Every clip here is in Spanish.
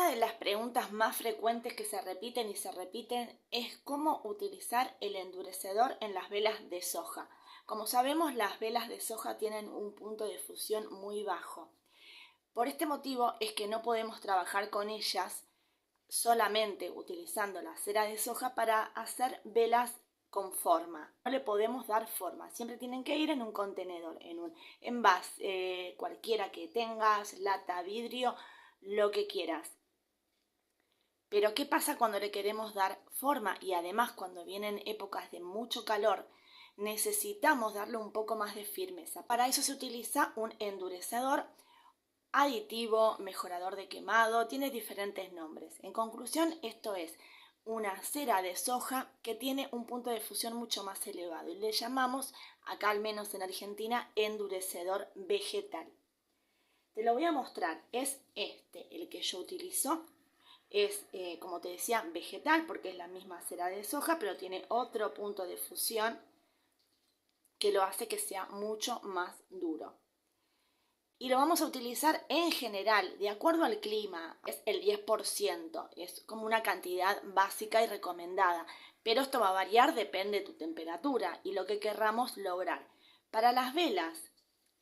Una de las preguntas más frecuentes que se repiten es cómo utilizar el endurecedor en las velas de soja. Como sabemos, las velas de soja tienen un punto de fusión muy bajo. Por este motivo es que no podemos trabajar con ellas solamente utilizando la cera de soja para hacer velas con forma. No le podemos dar forma, siempre tienen que ir en un contenedor, en un envase, cualquiera que tengas, lata, vidrio, lo que quieras. Pero ¿qué pasa cuando le queremos dar forma? Y además cuando vienen épocas de mucho calor, necesitamos darle un poco más de firmeza. Para eso se utiliza un endurecedor, aditivo, mejorador de quemado, tiene diferentes nombres. En conclusión, esto es una cera de soja que tiene un punto de fusión mucho más elevado y le llamamos, acá al menos en Argentina, endurecedor vegetal. Te lo voy a mostrar, es el que yo utilizo. Es, como te decía, vegetal porque es la misma cera de soja, pero tiene otro punto de fusión que lo hace que sea mucho más duro. Y lo vamos a utilizar en general, de acuerdo al clima, es el 10%, es como una cantidad básica y recomendada, pero esto va a variar, depende de tu temperatura y lo que querramos lograr. Para las velas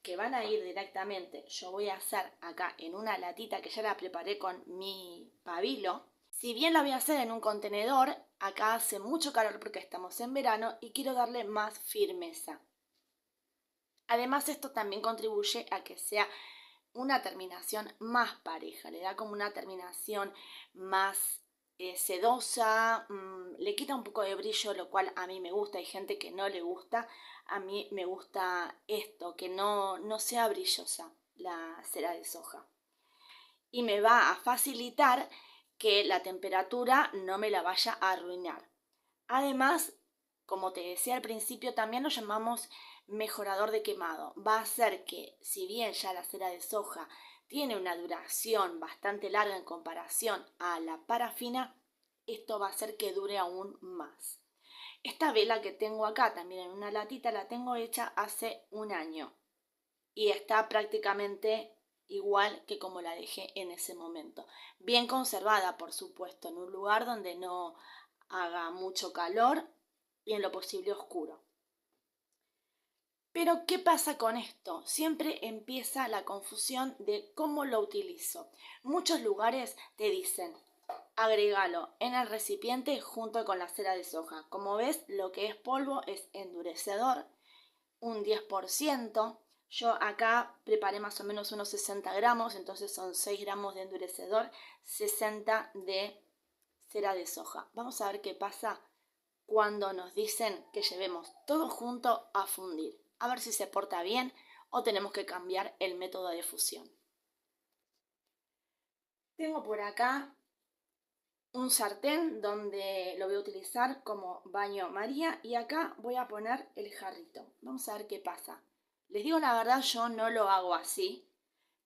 que van a ir directamente, yo voy a hacer acá en una latita que ya la preparé con mi pabilo. Si bien la voy a hacer en un contenedor, acá hace mucho calor porque estamos en verano y quiero darle más firmeza. Además, esto también contribuye a que sea una terminación más pareja, le da como una terminación más sedosa, le quita un poco de brillo, lo cual a mí me gusta, hay gente que no le gusta, a mí me gusta esto, que no sea brillosa la cera de soja. Y me va a facilitar que la temperatura no me la vaya a arruinar. Además, como te decía al principio, también lo llamamos mejorador de quemado. Va a hacer que, si bien ya la cera de soja tiene una duración bastante larga en comparación a la parafina, esto va a hacer que dure aún más. Esta vela que tengo acá, también en una latita, la tengo hecha hace un año y está prácticamente igual que como la dejé en ese momento. Bien conservada, por supuesto, en un lugar donde no haga mucho calor y en lo posible oscuro. Pero ¿qué pasa con esto? Siempre empieza la confusión de cómo lo utilizo. Muchos lugares te dicen, agrégalo en el recipiente junto con la cera de soja. Como ves, lo que es polvo es endurecedor, un 10%. Yo acá preparé más o menos unos 60 gramos, entonces son 6 gramos de endurecedor, 60 de cera de soja. Vamos a ver qué pasa cuando nos dicen que llevemos todo junto a fundir. A ver si se porta bien o tenemos que cambiar el método de fusión. Tengo por acá un sartén donde lo voy a utilizar como baño María y acá voy a poner el jarrito. Vamos a ver qué pasa. Les digo la verdad, yo no lo hago así,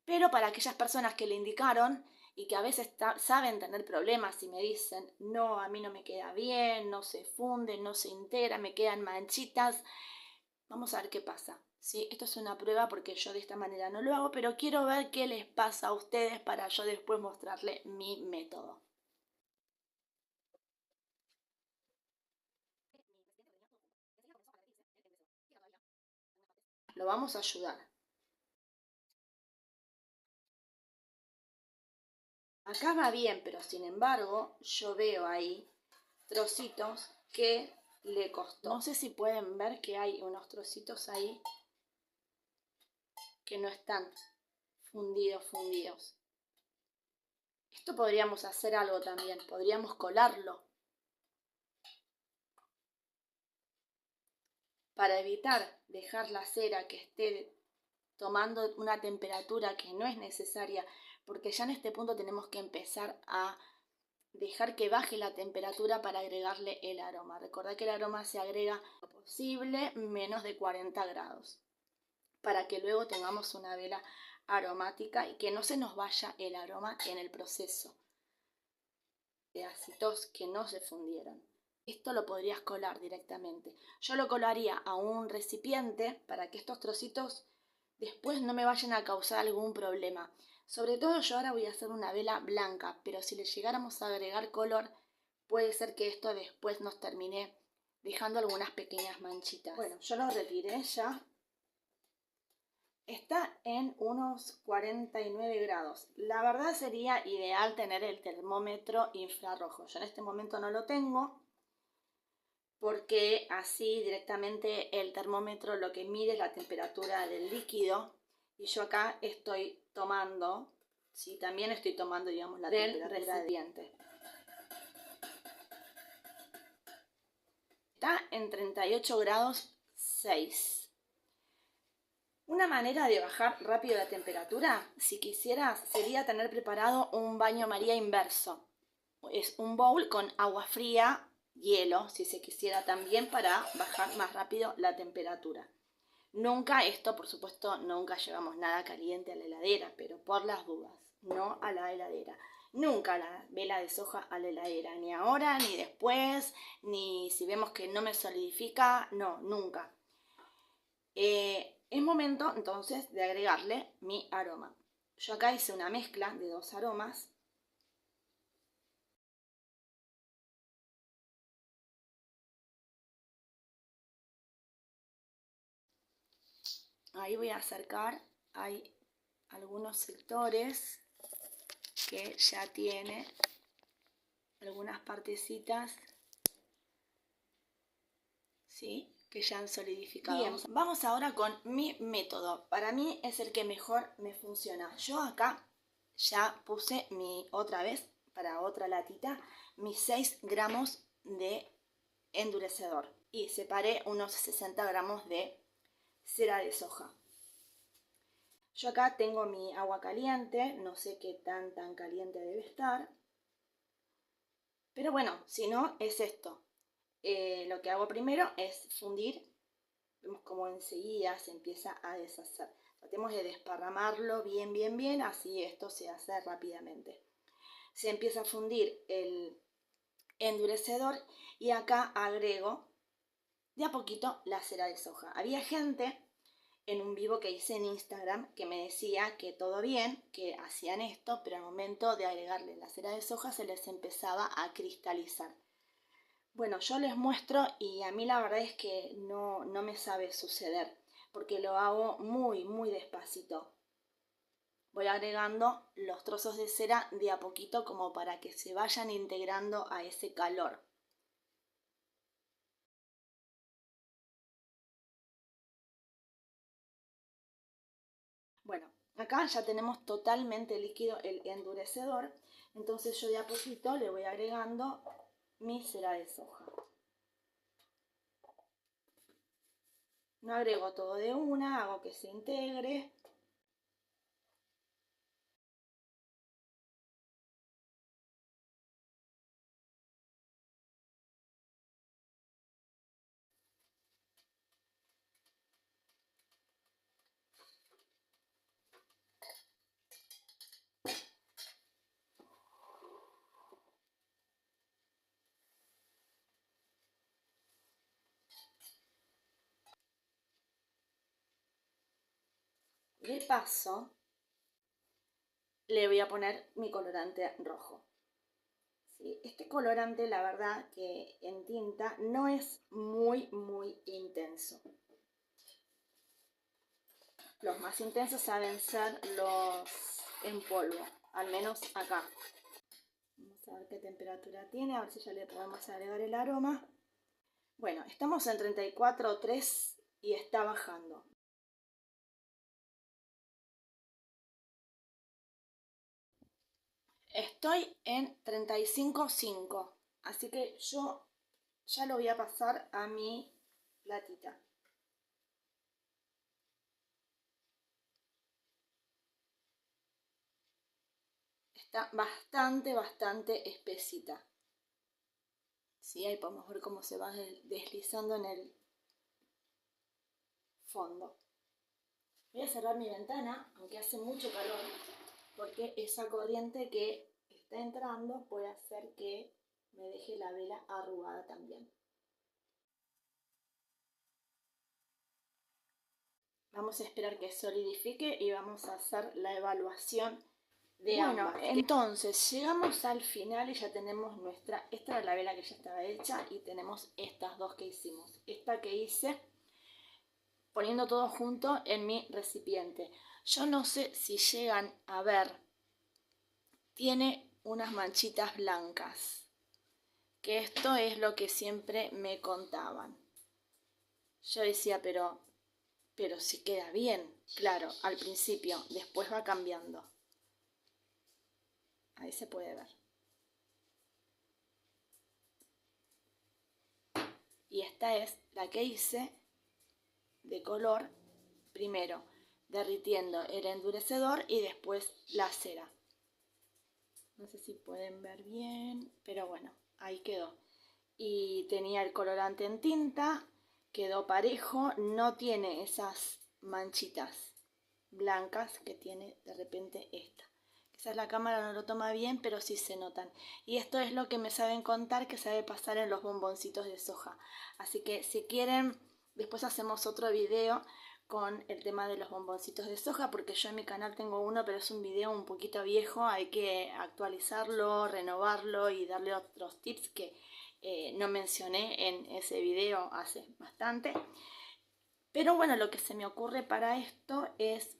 pero para aquellas personas que le indicaron y que a veces saben tener problemas y me dicen, no, a mí no me queda bien, no se funde, no se integra, me quedan manchitas, vamos a ver qué pasa. ¿Sí? Esto es una prueba porque yo de esta manera no lo hago, pero quiero ver qué les pasa a ustedes para yo después mostrarles mi método. Lo vamos a ayudar. Acá va bien, pero sin embargo yo veo ahí trocitos que le costó. No sé si pueden ver que hay unos trocitos ahí que no están fundidos. Esto podríamos hacer algo también, podríamos colarlo para evitar dejar la cera que esté tomando una temperatura que no es necesaria, porque ya en este punto tenemos que empezar a dejar que baje la temperatura para agregarle el aroma. Recordad que el aroma se agrega lo posible menos de 40 grados para que luego tengamos una vela aromática y que no se nos vaya el aroma en el proceso. Pedacitos que no se fundieron. Esto lo podrías colar directamente. Yo lo colaría a un recipiente para que estos trocitos después no me vayan a causar algún problema. Sobre todo yo ahora voy a hacer una vela blanca, pero si le llegáramos a agregar color, puede ser que esto después nos termine dejando algunas pequeñas manchitas. Bueno, yo lo retiré ya. Está en unos 49 grados. La verdad sería ideal tener el termómetro infrarrojo. Yo en este momento no lo tengo porque así directamente el termómetro lo que mide es la temperatura del líquido y yo acá estoy tomando, sí, también estoy tomando, digamos, la temperatura del recipiente. Está en 38 grados 6. Una manera de bajar rápido la temperatura, si quisieras, sería tener preparado un baño María inverso. Es un bowl con agua fría, hielo, si se quisiera también, para bajar más rápido la temperatura. Nunca esto, por supuesto, nunca llevamos nada caliente a la heladera, pero por las dudas, no a la heladera. Nunca la vela de soja a la heladera, ni ahora, ni después, ni si vemos que no me solidifica, no, nunca. Es momento entonces de agregarle mi aroma. Yo acá hice una mezcla de 2 aromas. Ahí voy a acercar, hay algunos sectores que ya tiene algunas partecitas, ¿sí?, que ya han solidificado. Bien, vamos ahora con mi método. Para mí es el que mejor me funciona. Yo acá ya puse otra vez, para otra latita, mis 6 gramos de endurecedor y separé unos 60 gramos de cera de soja. Yo acá tengo mi agua caliente, no sé qué tan caliente debe estar, pero bueno, si no, es esto. Lo que hago primero es fundir, vemos como enseguida se empieza a deshacer. Tratemos de desparramarlo bien, así esto se hace rápidamente. Se empieza a fundir el endurecedor y acá agrego de a poquito la cera de soja. Había gente en un vivo que hice en Instagram que me decía que todo bien, que hacían esto, pero al momento de agregarle la cera de soja se les empezaba a cristalizar. Bueno, yo les muestro y a mí la verdad es que no me sabe suceder, porque lo hago muy despacito. Voy agregando los trozos de cera de a poquito como para que se vayan integrando a ese calor. Bueno, acá ya tenemos totalmente líquido el endurecedor, entonces yo de a poquito le voy agregando mi cera de soja. No agrego todo de una, hago que se integre. De paso, le voy a poner mi colorante rojo. ¿Sí? Este colorante, la verdad que en tinta no es muy intenso. Los más intensos saben ser los en polvo, al menos acá. Vamos a ver qué temperatura tiene, a ver si ya le podemos agregar el aroma. Bueno, estamos en 34,3 y está bajando. Estoy en 35,5, así que yo ya lo voy a pasar a mi platita. Está bastante espesita. Sí, ahí podemos ver cómo se va deslizando en el fondo. Voy a cerrar mi ventana, aunque hace mucho calor, porque esa corriente que está entrando puede hacer que me deje la vela arrugada también. Vamos a esperar que solidifique y vamos a hacer la evaluación de ambas. Entonces llegamos al final y ya tenemos esta era la vela que ya estaba hecha y tenemos estas dos que hicimos. Esta que hice poniendo todo junto en mi recipiente. Yo no sé si llegan a ver, tiene unas manchitas blancas, que esto es lo que siempre me contaban. Yo decía, pero si queda bien, claro, al principio, después va cambiando. Ahí se puede ver. Y esta es la que hice de color, primero derritiendo el endurecedor y después la cera. No sé si pueden ver bien, pero bueno, ahí quedó. Y tenía el colorante en tinta, quedó parejo, no tiene esas manchitas blancas que tiene de repente esta. Quizás la cámara no lo toma bien, pero sí se notan. Y esto es lo que me saben contar que sabe pasar en los bomboncitos de soja. Así que si quieren, después hacemos otro video con el tema de los bomboncitos de soja, porque yo en mi canal tengo uno, pero es un video un poquito viejo, hay que actualizarlo, renovarlo y darle otros tips que no mencioné en ese video hace bastante. Pero bueno, lo que se me ocurre para esto es,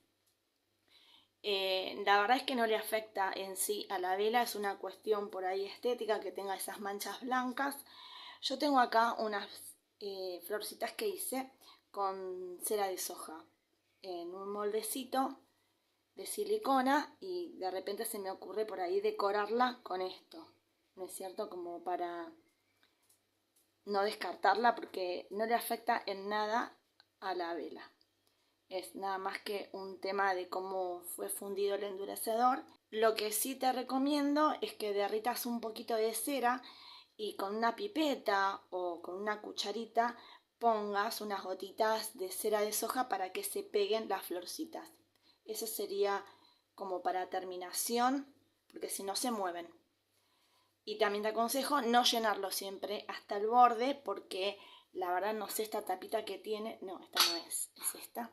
la verdad es que no le afecta en sí a la vela, es una cuestión por ahí estética que tenga esas manchas blancas. Yo tengo acá unas florcitas que hice con cera de soja en un moldecito de silicona y de repente se me ocurre por ahí decorarla con esto, ¿no es cierto? Como para no descartarla porque no le afecta en nada a la vela. Es nada más que un tema de cómo fue fundido el endurecedor. Lo que sí te recomiendo es que derritas un poquito de cera y con una pipeta o con una cucharita pongas unas gotitas de cera de soja para que se peguen las florcitas. Eso sería como para terminación, porque si no se mueven. Y también te aconsejo no llenarlo siempre hasta el borde, porque la verdad no sé esta tapita que tiene. No, esta no es esta.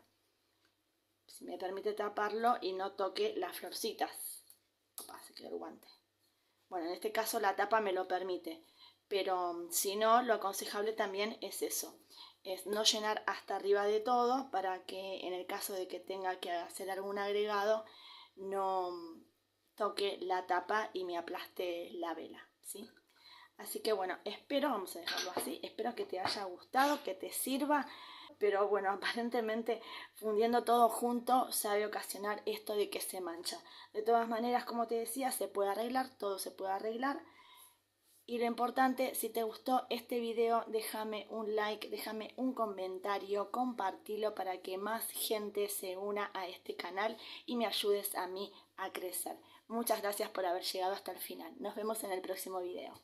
Si me permite taparlo y no toque las florcitas. Opa, se quedó el guante. Bueno, en este caso la tapa me lo permite, pero si no, lo aconsejable también es eso, es no llenar hasta arriba de todo para que en el caso de que tenga que hacer algún agregado no toque la tapa y me aplaste la vela, ¿sí? Así que bueno, vamos a dejarlo así, espero que te haya gustado, que te sirva. Pero bueno, aparentemente fundiendo todo junto sabe ocasionar esto de que se mancha. De todas maneras, como te decía, se puede arreglar, todo se puede arreglar. Y lo importante, si te gustó este video, déjame un like, déjame un comentario, compartilo para que más gente se una a este canal y me ayudes a mí a crecer. Muchas gracias por haber llegado hasta el final. Nos vemos en el próximo video.